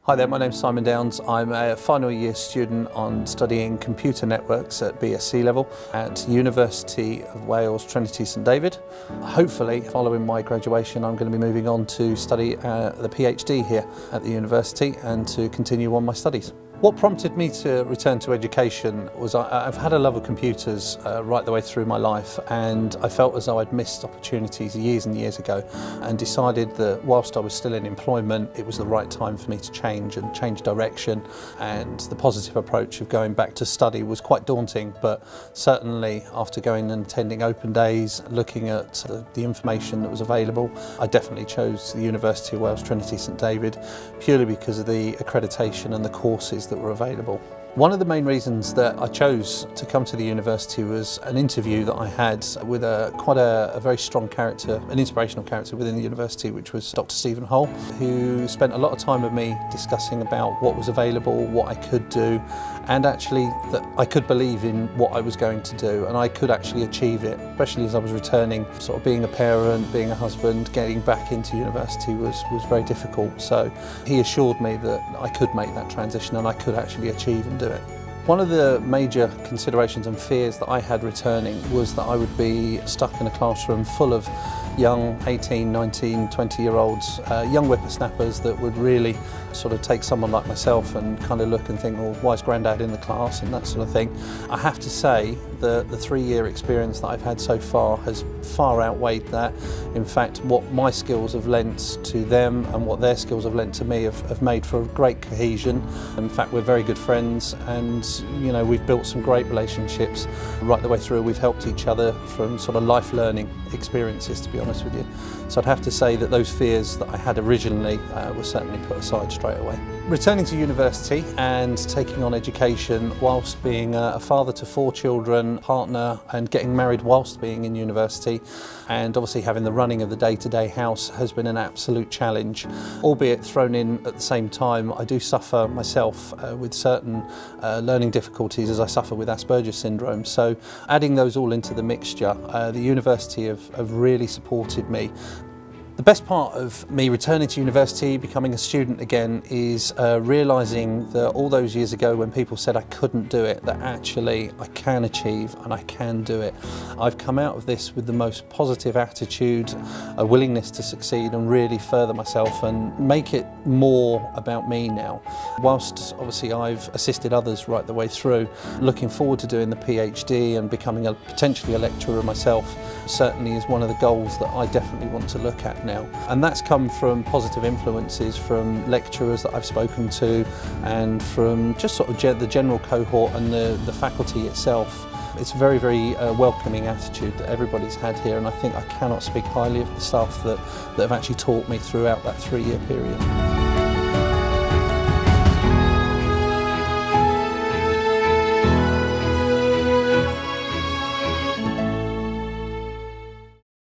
Hi there, my name's Simon Downs. I'm a final year student on studying computer networks at BSc level at University of Wales, Trinity St David. Hopefully, following my graduation, I'm going to be moving on to study the PhD here at the university and to continue on my studies. What prompted me to return to education was I've had a love of computers right the way through my life, and I felt as though I'd missed opportunities years and years ago, and decided that whilst I was still in employment, it was the right time for me to change direction. And the positive approach of going back to study was quite daunting, but certainly after going and attending open days, looking at the information that was available, I definitely chose the University of Wales Trinity St David purely because of the accreditation and the courses that were available. One of the main reasons that I chose to come to the university was an interview that I had with quite a very strong character, an inspirational character within the university, which was Dr. Stephen Hull, who spent a lot of time with me discussing about what was available, what I could do, and actually that I could believe in what I was going to do and I could actually achieve it, especially as I was returning, sort of being a parent, being a husband, getting back into university was very difficult. So he assured me that I could make that transition and I could actually achieve and do it. One of the major considerations and fears that I had returning was that I would be stuck in a classroom full of young 18, 19, 20-year-olds, young whippersnappers that would really sort of take someone like myself and kind of look and think, well, why is Grandad in the class and that sort of thing. I have to say that the 3-year experience that I've had so far has far outweighed that. In fact, what my skills have lent to them and what their skills have lent to me have made for a great cohesion. In fact, we're very good friends, and you know, we've built some great relationships right the way through. We've helped each other from sort of life learning experiences, to be honest with you. So I'd have to say that those fears that I had originally were certainly put aside straight away. Returning to university and taking on education whilst being a father to 4 children, partner, and getting married whilst being in university, and obviously having the running of the day-to-day house has been an absolute challenge. Albeit thrown in at the same time, I do suffer myself with certain learning difficulties, as I suffer with Asperger's syndrome. So adding those all into the mixture, the university have really supported me. The best part of me returning to university, becoming a student again, is realising that all those years ago when people said I couldn't do it, that actually I can achieve and I can do it. I've come out of this with the most positive attitude, a willingness to succeed and really further myself and make it more about me now. Whilst obviously I've assisted others right the way through, looking forward to doing the PhD and becoming potentially a lecturer myself certainly is one of the goals that I definitely want to look at now. And that's come from positive influences from lecturers that I've spoken to and from just sort of the general cohort and the faculty itself. It's a very, very welcoming attitude that everybody's had here, and I think I cannot speak highly of the staff that have actually taught me throughout that 3-year period.